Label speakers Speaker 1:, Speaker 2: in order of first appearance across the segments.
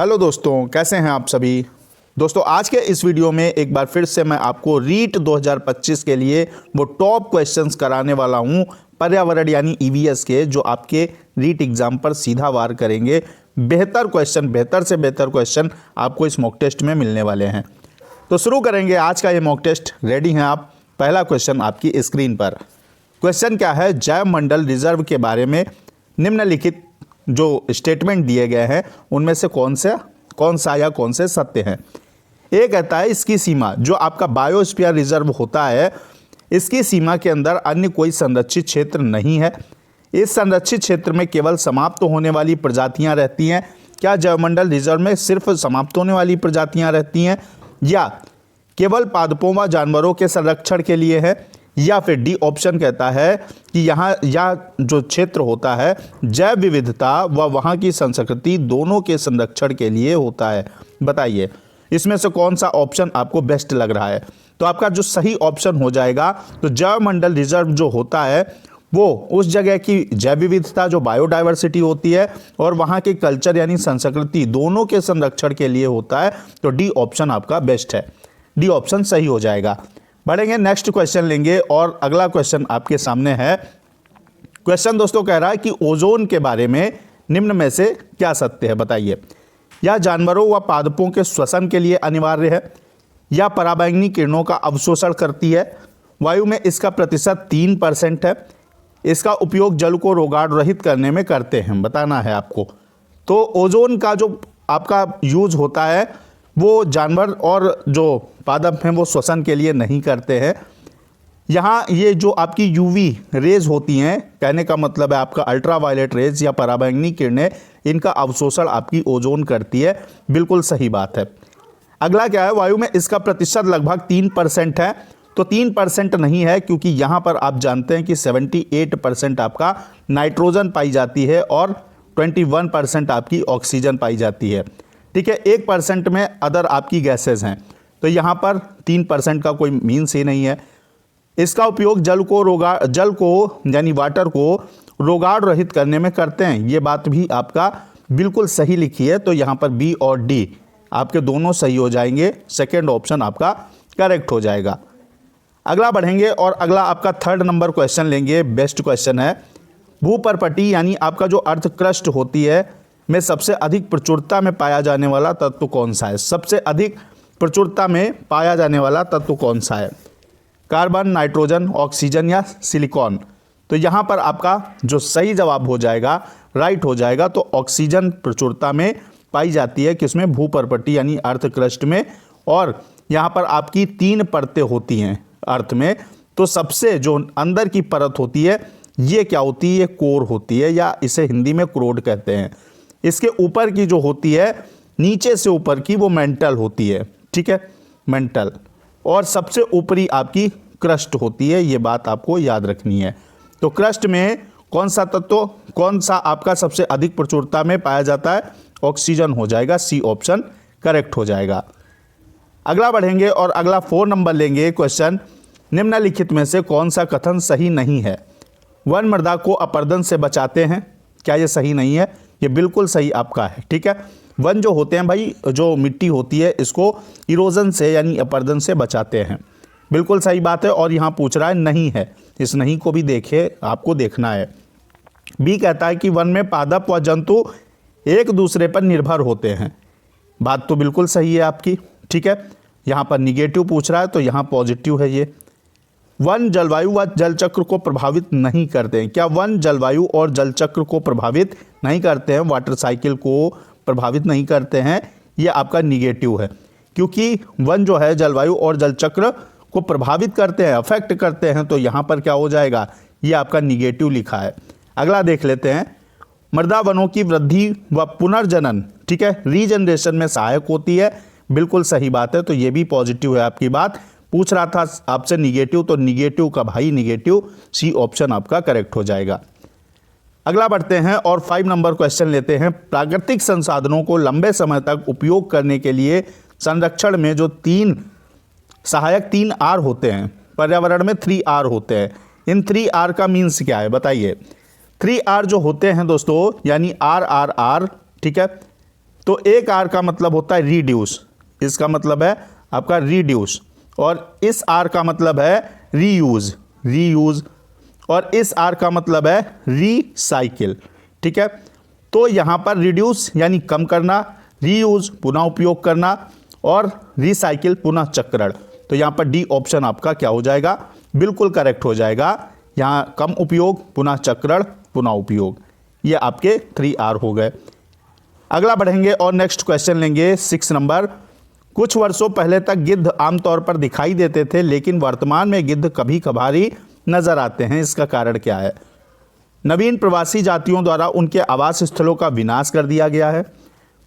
Speaker 1: Hello दोस्तों, कैसे हैं आप सभी। दोस्तों आज के इस वीडियो में एक बार फिर से मैं आपको रीट 2025 के लिए वो टॉप क्वेश्चंस कराने वाला हूं पर्यावरण यानी ईवीएस के, जो आपके रीट एग्जाम पर सीधा वार करेंगे। बेहतर क्वेश्चन, बेहतर से बेहतर क्वेश्चन आपको इस मॉक टेस्ट में मिलने वाले हैं। तो शुरू करेंगे आज का ये मॉक टेस्ट। रेडी हैं आप? पहला क्वेश्चन आपकी स्क्रीन पर। क्वेश्चन क्या है? जैव मंडल रिजर्व के बारे में निम्नलिखित जो स्टेटमेंट दिए गए हैं उनमें से कौन सा या कौन से सत्य हैं। ये कहता है इसकी सीमा, जो आपका बायोस्फीयर रिजर्व होता है, इसकी सीमा के अंदर अन्य कोई संरक्षित क्षेत्र नहीं है। इस संरक्षित क्षेत्र में केवल समाप्त होने वाली प्रजातियां रहती हैं। क्या जैवमंडल रिजर्व में सिर्फ समाप्त होने वाली प्रजातियां रहती हैं, या केवल पादपों व जानवरों के संरक्षण के लिए है, या फिर डी ऑप्शन कहता है कि यहाँ यह जो क्षेत्र होता है जैव विविधता व वहाँ की संस्कृति दोनों के संरक्षण के लिए होता है। बताइए इसमें से कौन सा ऑप्शन आपको बेस्ट लग रहा है। तो आपका जो सही ऑप्शन हो जाएगा, तो जैव मंडल रिजर्व जो होता है वो उस जगह की जैव विविधता, जो बायोडाइवर्सिटी होती है, और वहाँ के कल्चर यानी संस्कृति दोनों के संरक्षण के लिए होता है। तो डी ऑप्शन आपका बेस्ट है, डी ऑप्शन सही हो जाएगा। बढ़ेंगे, नेक्स्ट क्वेश्चन लेंगे और अगला क्वेश्चन आपके सामने है। क्वेश्चन दोस्तों कह रहा है कि ओजोन के बारे में निम्न में से क्या सत्य है। बताइए, यह जानवरों व पादपों के श्वसन के लिए अनिवार्य है, या पराबैंगनी किरणों का अवशोषण करती है, वायु में इसका प्रतिशत 3% है, इसका उपयोग जल को रोगाण रहित करने में करते हैं। बताना है आपको। तो ओजोन का जो आपका यूज होता है वो जानवर और जो पादप हैं वो श्वसन के लिए नहीं करते हैं। यहाँ ये जो आपकी यूवी रेज होती हैं, कहने का मतलब है आपका अल्ट्रावायलेट रेज या पराबैंगनी किरणें, इनका अवशोषण आपकी ओजोन करती है। बिल्कुल सही बात है। अगला क्या है? वायु में इसका प्रतिशत लगभग 3% है। तो 3% नहीं है, क्योंकि यहाँ पर आप जानते हैं कि 78% आपका नाइट्रोजन पाई जाती है और 21% आपकी ऑक्सीजन पाई जाती है। ठीक है, 1% में अदर आपकी गैसेज हैं। तो यहाँ पर 3% का कोई मीन्स ही नहीं है। इसका उपयोग जल को यानी वाटर को रोगाण रहित करने में करते हैं। ये बात भी आपका बिल्कुल सही लिखी है। तो यहाँ पर बी और डी आपके दोनों सही हो जाएंगे। सेकेंड ऑप्शन आपका करेक्ट हो जाएगा। अगला बढ़ेंगे और अगला आपका थर्ड नंबर क्वेश्चन लेंगे। बेस्ट क्वेश्चन है। भूपर्पटी यानी आपका जो अर्थ क्रस्ट होती है में सबसे अधिक प्रचुरता में पाया जाने वाला तत्व कौन सा है। सबसे अधिक प्रचुरता में पाया जाने वाला तत्व कौन सा है? कार्बन, नाइट्रोजन, ऑक्सीजन या सिलिकॉन। तो यहाँ पर आपका जो सही जवाब हो जाएगा, राइट हो जाएगा। तो ऑक्सीजन प्रचुरता में पाई जाती है किसमें? भूपर्पटी यानी अर्थ क्रस्ट में। और यहाँ पर आपकी 3 परतें होती हैं अर्थ में। तो सबसे जो अंदर की परत होती है ये क्या होती है? ये कोर होती है, या इसे हिंदी में क्रोड कहते हैं। इसके ऊपर की जो होती है, नीचे से ऊपर की, वो मेंटल होती है। ठीक है, मेंटल। और सबसे ऊपरी आपकी क्रस्ट होती है। ये बात आपको याद रखनी है। तो क्रस्ट में कौन सा तत्व, कौन सा आपका सबसे अधिक प्रचुरता में पाया जाता है? ऑक्सीजन हो जाएगा। सी ऑप्शन करेक्ट हो जाएगा। अगला बढ़ेंगे और अगला 4 नंबर लेंगे क्वेश्चन। निम्नलिखित में से कौन सा कथन सही नहीं है? वन मृदा को अपरदन से बचाते हैं। क्या ये सही नहीं है? ये बिल्कुल सही आपका है। ठीक है, वन जो होते हैं भाई, जो मिट्टी होती है, इसको इरोजन से यानी अपरदन से बचाते हैं। बिल्कुल सही बात है। और यहाँ पूछ रहा है नहीं है। इस नहीं को भी देखे, आपको देखना है। बी कहता है कि वन में पादप व जंतु एक दूसरे पर निर्भर होते हैं। बात तो बिल्कुल सही है आपकी। ठीक है, यहाँ पर निगेटिव पूछ रहा है, तो यहाँ पॉजिटिव है। ये वन जलवायु व जल चक्र को प्रभावित नहीं करते हैं। क्या वन जलवायु और जल चक्र को प्रभावित नहीं करते हैं? वाटर साइकिल को प्रभावित नहीं करते हैं। ये आपका निगेटिव है, क्योंकि वन जो है जलवायु और जल चक्र को प्रभावित करते हैं, अफेक्ट करते हैं। तो यहाँ पर क्या हो जाएगा? ये आपका निगेटिव लिखा है। अगला देख लेते हैं। मृदा वनों की वृद्धि व पुनर्जनन, ठीक है, रीजनरेशन में सहायक होती है। बिल्कुल सही बात है। तो ये भी पॉजिटिव है आपकी बात। पूछ रहा था आपसे निगेटिव, तो निगेटिव का भाई निगेटिव। सी ऑप्शन आपका करेक्ट हो जाएगा। अगला बढ़ते हैं और 5 नंबर क्वेश्चन लेते हैं। प्राकृतिक संसाधनों को लंबे समय तक उपयोग करने के लिए संरक्षण में जो 3 सहायक 3 आर होते हैं, पर्यावरण में 3 आर होते हैं। इन 3 आर का मीन्स क्या है? बताइए। 3 आर जो होते हैं दोस्तों, यानी आर आर आर, ठीक है, तो एक आर का मतलब होता है रिड्यूस, इसका मतलब है आपका रिड्यूस, और इस आर का मतलब है रीयूज, रीयूज, और इस आर का मतलब है रीसाइकिल। ठीक है, तो यहां पर रिड्यूस यानी कम करना, रीयूज पुनः उपयोग करना, और रीसाइकिल पुनः चक्रण। तो यहां पर डी ऑप्शन आपका क्या हो जाएगा, बिल्कुल करेक्ट हो जाएगा। यहां कम उपयोग, पुनः चक्रण, पुनः उपयोग, ये आपके 3R हो गए। अगला बढ़ेंगे और नेक्स्ट क्वेश्चन लेंगे 6 नंबर। कुछ वर्षों पहले तक गिद्ध आमतौर पर दिखाई देते थे, लेकिन वर्तमान में गिद्ध कभी कभारी नजर आते हैं, इसका कारण क्या है? नवीन प्रवासी जातियों द्वारा उनके आवास स्थलों का विनाश कर दिया गया है।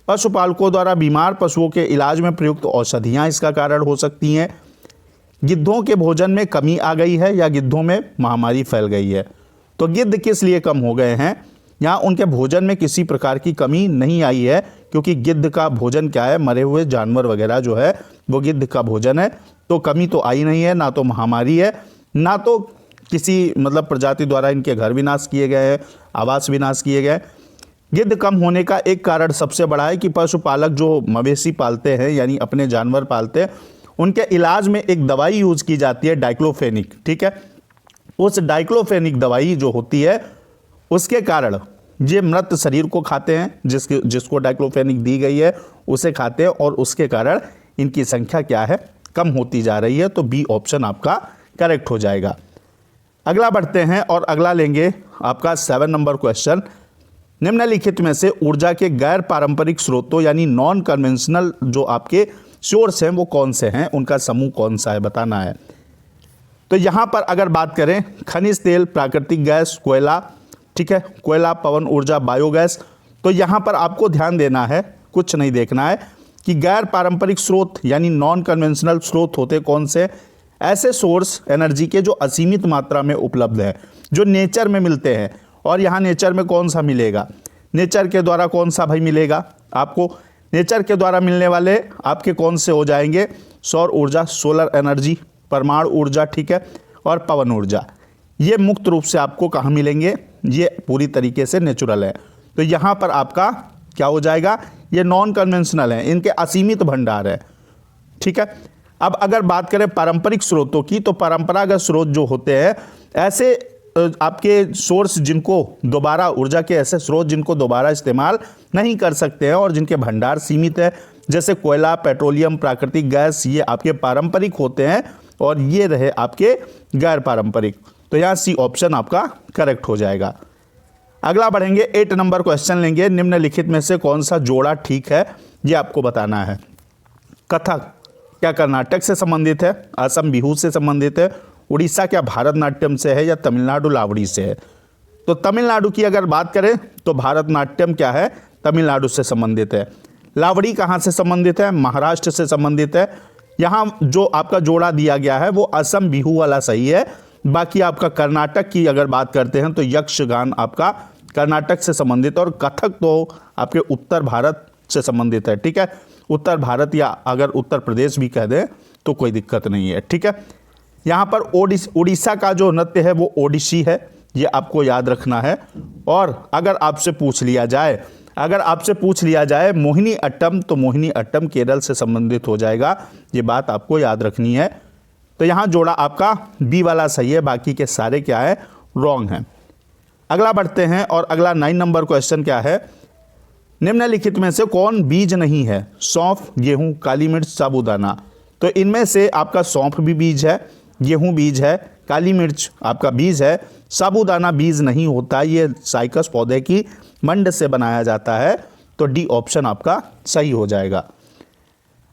Speaker 1: पशुपालकों द्वारा बीमार पशुओं के इलाज में प्रयुक्त औषधियां इसका कारण हो सकती हैं। गिद्धों के भोजन में कमी आ गई है, या गिद्धों में महामारी फैल गई है। तो गिद्ध किस लिए कम हो गए हैं? यहाँ उनके भोजन में किसी प्रकार की कमी नहीं आई है, क्योंकि गिद्ध का भोजन क्या है, मरे हुए जानवर वगैरह जो है वो गिद्ध का भोजन है। तो कमी तो आई नहीं है, ना तो महामारी है, ना तो किसी मतलब प्रजाति द्वारा इनके घर विनाश किए गए हैं, आवास विनाश किए गए। गिद्ध कम होने का एक कारण सबसे बड़ा है कि पशुपालक जो मवेशी पालते हैं यानी अपने जानवर पालते हैं, उनके इलाज में एक दवाई यूज की जाती है डाइक्लोफेनिक। ठीक है, उस डाइक्लोफेनिक दवाई जो होती है उसके कारण ये मृत शरीर को खाते हैं, जिसको डाइक्लोफेनिक दी गई है उसे खाते हैं, और उसके कारण इनकी संख्या क्या है, कम होती जा रही है। तो बी ऑप्शन आपका करेक्ट हो जाएगा। अगला बढ़ते हैं और अगला लेंगे आपका 7 नंबर क्वेश्चन। निम्नलिखित में से ऊर्जा के गैर पारंपरिक स्रोतों यानी नॉन कन्वेंशनल जो आपके सोर्स हैं वो कौन से हैं, उनका समूह कौन सा है, बताना है। तो यहां पर अगर बात करें खनिज तेल, प्राकृतिक गैस, कोयला, ठीक है, कोयला, पवन ऊर्जा, बायोगैस, तो यहां पर आपको ध्यान देना है, कुछ नहीं देखना है कि गैर पारंपरिक स्रोत यानी नॉन कन्वेंशनल स्रोत होते कौन से? ऐसे सोर्स एनर्जी के जो असीमित मात्रा में उपलब्ध है, जो नेचर में मिलते हैं। और यहाँ नेचर में कौन सा मिलेगा? नेचर के द्वारा कौन सा भाई मिलेगा आपको? नेचर के द्वारा मिलने वाले आपके कौन से हो जाएंगे? सौर ऊर्जा, सोलर एनर्जी, परमाणु ऊर्जा, ठीक है, और पवन ऊर्जा। ये मुक्त रूप से आपको कहाँ मिलेंगे? ये पूरी तरीके से नेचुरल है। तो यहाँ पर आपका क्या हो जाएगा? ये नॉन कन्वेंशनल है, इनके असीमित भंडार है। ठीक है, अब अगर बात करें पारंपरिक स्रोतों की, तो परंपरागत स्रोत जो होते हैं ऐसे आपके सोर्स जिनको दोबारा ऊर्जा के ऐसे स्रोत जिनको दोबारा इस्तेमाल नहीं कर सकते हैं और जिनके भंडार सीमित है, जैसे कोयला, पेट्रोलियम, प्राकृतिक गैस, ये आपके पारंपरिक होते हैं, और ये रहे आपके गैर पारंपरिक। तो यहाँ सी ऑप्शन आपका करेक्ट हो जाएगा। अगला बढ़ेंगे 8 नंबर क्वेश्चन लेंगे। निम्नलिखित में से कौन सा जोड़ा ठीक है, ये आपको बताना है। कथक क्या कर्नाटक से संबंधित है? असम बिहू से संबंधित है? उड़ीसा क्या भारतनाट्यम से है, या तमिलनाडु लावड़ी से है? तो तमिलनाडु की अगर बात करें तो भारतनाट्यम क्या है, तमिलनाडु से संबंधित है। लावड़ी कहाँ से संबंधित है? महाराष्ट्र से संबंधित है। यहाँ जो आपका जोड़ा दिया गया है वो असम बिहू वाला सही है। बाकी आपका कर्नाटक की अगर बात करते हैं तो यक्षगान आपका कर्नाटक से संबंधित, और कथक तो आपके उत्तर भारत से संबंधित है। ठीक है, उत्तर भारत या अगर उत्तर प्रदेश भी कह दें तो कोई दिक्कत नहीं है। ठीक है, यहाँ पर उड़ीसा का जो नृत्य है वो ओडिसी है, ये आपको याद रखना है। और अगर आपसे पूछ लिया जाए मोहिनी अट्टम, तो मोहिनी अट्टम केरल से संबंधित हो जाएगा, ये बात आपको याद रखनी है। तो यहाँ जोड़ा आपका बी वाला सही है, बाकी के सारे क्या है, रॉन्ग हैं। अगला बढ़ते हैं और अगला 9 नंबर क्वेश्चन क्या है? निम्नलिखित में से कौन बीज नहीं है? सौंफ, गेहूं, काली मिर्च, साबूदाना। तो इनमें से आपका सौंफ भी बीज है, गेहूं बीज है, काली मिर्च आपका बीज है, साबूदाना बीज नहीं होता, ये साइकस पौधे की मंड से बनाया जाता है। तो डी ऑप्शन आपका सही हो जाएगा।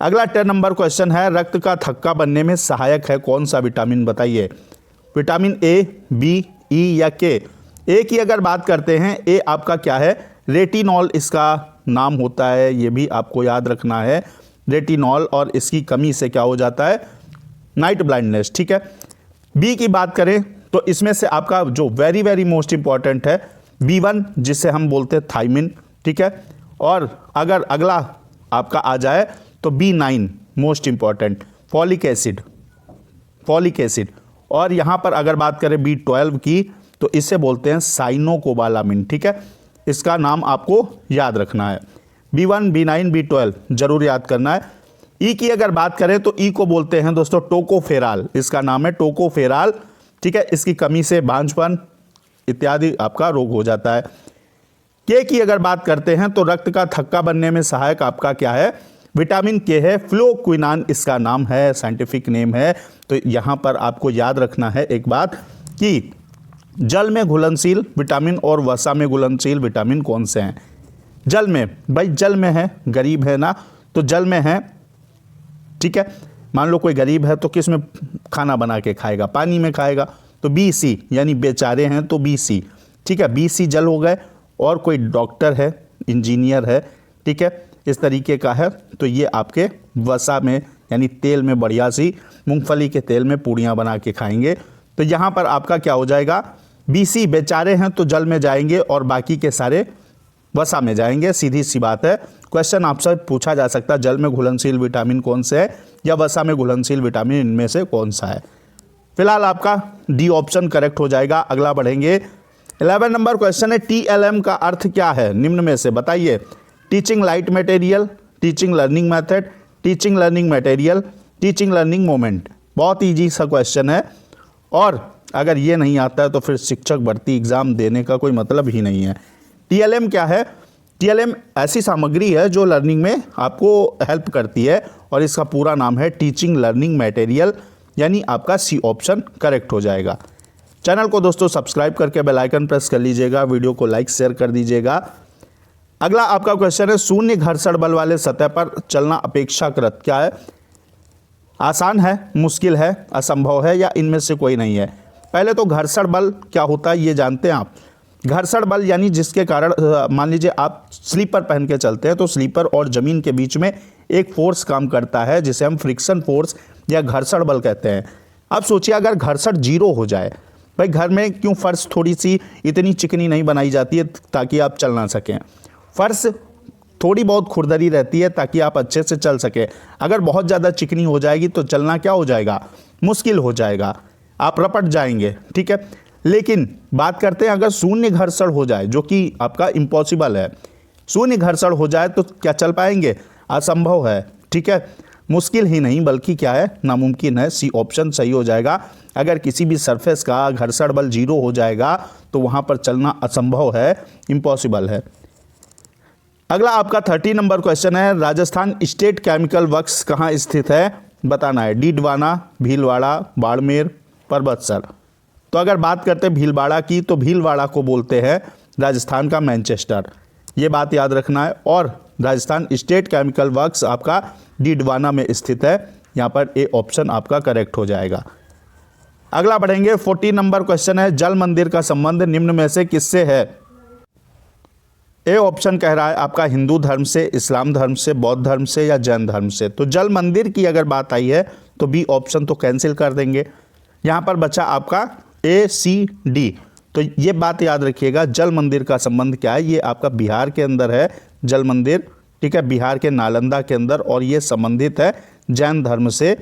Speaker 1: अगला 10 नंबर क्वेश्चन है, रक्त का थक्का बनने में सहायक है कौन सा विटामिन, बताइए। विटामिन ए, बी, ई या के? ए की अगर बात करते हैं, ए आपका क्या है, रेटिनॉल इसका नाम होता है, ये भी आपको याद रखना है, रेटिनॉल, और इसकी कमी से क्या हो जाता है, नाइट ब्लाइंडनेस। ठीक है, बी की बात करें तो इसमें से आपका जो वेरी वेरी मोस्ट इंपॉर्टेंट है B1, जिसे हम बोलते हैं थाइमिन। ठीक है, और अगर अगला आपका आ जाए तो B9 most important, folic acid, और यहाँ पर अगर बात करें B12 की तो इसे बोलते हैं साइनोकोबालामिन। ठीक है, इसका नाम आपको याद रखना है। B1, B9, B12 जरूर याद करना है। ई की अगर बात करें तो ई को बोलते हैं दोस्तों टोकोफेराल, इसका नाम है टोकोफेराल, ठीक है। इसकी कमी से बांझपन इत्यादि आपका रोग हो जाता है। के की अगर बात करते हैं तो रक्त का थक्का बनने में सहायक आपका क्या है, विटामिन के है, फ्लोक्विनान इसका नाम है, साइंटिफिक नेम है। तो यहां पर आपको याद रखना है एक बात कि जल में घुलनशील विटामिन और वसा में घुलनशील विटामिन कौन से हैं। जल में, भाई जल में है, गरीब है ना, तो जल में है, ठीक है। मान लो कोई गरीब है तो किस में खाना बना के खाएगा, पानी में खाएगा, तो BC यानी बेचारे हैं तो BC, ठीक है। BC जल हो गए। और कोई डॉक्टर है, इंजीनियर है, ठीक है, इस तरीके का है, तो ये आपके वसा में यानी तेल में बढ़िया सी मूंगफली के तेल में पूड़ियाँ बना के खाएंगे। तो यहाँ पर आपका क्या हो जाएगा, BC बेचारे हैं तो जल में जाएंगे और बाकी के सारे वसा में जाएंगे, सीधी सी बात है। क्वेश्चन आपसे पूछा जा सकता है जल में घुलनशील विटामिन कौन से है या वसा में घुलनशील विटामिन इनमें से कौन सा है। फिलहाल आपका डी ऑप्शन करेक्ट हो जाएगा। अगला बढ़ेंगे, 11 नंबर क्वेश्चन है TLM का अर्थ क्या है, निम्न में से बताइए। Teaching light material, teaching learning method, teaching learning material, teaching learning moment. बहुत ईजी सा क्वेश्चन है और अगर ये नहीं आता है तो फिर शिक्षक भर्ती एग्जाम देने का कोई मतलब ही नहीं है। TLM क्या है, TLM ऐसी सामग्री है जो लर्निंग में आपको हेल्प करती है और इसका पूरा नाम है टीचिंग लर्निंग मटेरियल, यानी आपका C ऑप्शन करेक्ट हो जाएगा। चैनल को दोस्तों सब्सक्राइब करके बेल आइकन प्रेस कर लीजिएगा, वीडियो को लाइक शेयर कर दीजिएगा। अगला आपका क्वेश्चन है, शून्य घर्षण बल वाले सतह पर चलना अपेक्षाकृत क्या है, आसान है, मुश्किल है, असंभव है या इनमें से कोई नहीं है। पहले तो घर्षण बल क्या होता है ये जानते हैं आप। घर्षण बल यानी जिसके कारण मान लीजिए आप स्लीपर पहन के चलते हैं तो स्लीपर और ज़मीन के बीच में एक फोर्स काम करता है जिसे हम फ्रिक्शन फोर्स या घर्षण बल कहते हैं। अब सोचिए अगर घर्षण 0 हो जाए, भाई घर में क्यों फर्श थोड़ी सी इतनी चिकनी नहीं बनाई जाती है ताकि आप चल ना सकें, फर्श थोड़ी बहुत खुरदरी रहती है ताकि आप अच्छे से चल सकें। अगर बहुत ज़्यादा चिकनी हो जाएगी तो चलना क्या हो जाएगा, मुश्किल हो जाएगा, आप रपट जाएंगे, ठीक है। लेकिन बात करते हैं अगर शून्य घर्षण हो जाए, जो कि आपका इम्पॉसिबल है, शून्य घर्षण हो जाए तो क्या चल पाएंगे, असंभव है, ठीक है। मुश्किल ही नहीं बल्कि क्या है, नामुमकिन है। C ऑप्शन सही हो जाएगा। अगर किसी भी सरफेस का घर्षण बल 0 हो जाएगा तो वहाँ पर चलना असंभव है, इम्पॉसिबल है। अगला आपका 30 नंबर क्वेश्चन है, राजस्थान स्टेट केमिकल वर्क्स कहाँ स्थित है, बताना है। डीडवाना, भीलवाड़ा, बाड़मेर, परबतसर। तो अगर बात करते हैं भीलवाड़ा की तो भीलवाड़ा को बोलते हैं राजस्थान का मैनचेस्टर, ये बात याद रखना है। और राजस्थान स्टेट केमिकल वर्क्स आपका डीडवाना में स्थित है, यहाँ पर ए ऑप्शन आपका करेक्ट हो जाएगा। अगला बढ़ेंगे, 40 नंबर क्वेश्चन है, जल मंदिर का संबंध निम्न में से किससे है। ए ऑप्शन कह रहा है आपका हिंदू धर्म से, इस्लाम धर्म से, बौद्ध धर्म से या जैन धर्म से। तो जल मंदिर की अगर बात आई है तो बी ऑप्शन तो कैंसिल कर देंगे। यहाँ पर बचा आपका ACD। तो ये बात याद रखिएगा, जल मंदिर का संबंध क्या है, ये आपका बिहार के अंदर है जल मंदिर, ठीक है, बिहार के नालंदा के अंदर, और ये संबंधित है जैन धर्म से।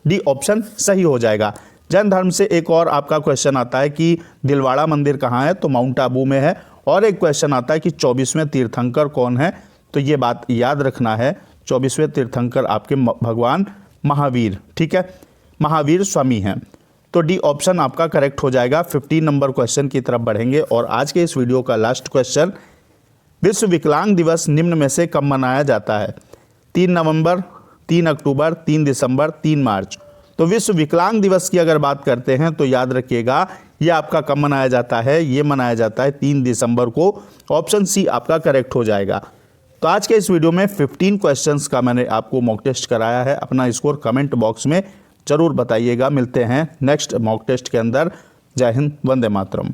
Speaker 1: डी ऑप्शन सही हो जाएगा। जैन धर्म से एक और आपका क्वेश्चन आता है कि दिलवाड़ा मंदिर कहाँ है, तो माउंट आबू में है। और एक क्वेश्चन आता है कि 24वें तीर्थंकर कौन है, तो ये बात याद रखना है, 24वें तीर्थंकर आपके भगवान महावीर, ठीक है, महावीर स्वामी हैं। तो डी ऑप्शन आपका करेक्ट हो जाएगा। 15 नंबर क्वेश्चन की तरफ बढ़ेंगे और आज के इस वीडियो का लास्ट क्वेश्चन, विश्व विकलांग दिवस निम्न में से कब मनाया जाता है। 3 नवंबर, 3 अक्टूबर, 3 दिसंबर, 3 मार्च। तो विश्व विकलांग दिवस की अगर बात करते हैं तो याद रखिएगा ये आपका कब मनाया जाता है, ये मनाया जाता है 3 दिसंबर को। ऑप्शन सी आपका करेक्ट हो जाएगा। तो आज के इस वीडियो में 15 क्वेश्चंस का मैंने आपको मॉक टेस्ट कराया है। अपना स्कोर कमेंट बॉक्स में जरूर बताइएगा। मिलते हैं नेक्स्ट मॉक टेस्ट के अंदर। जय हिंद, वंदे मातरम।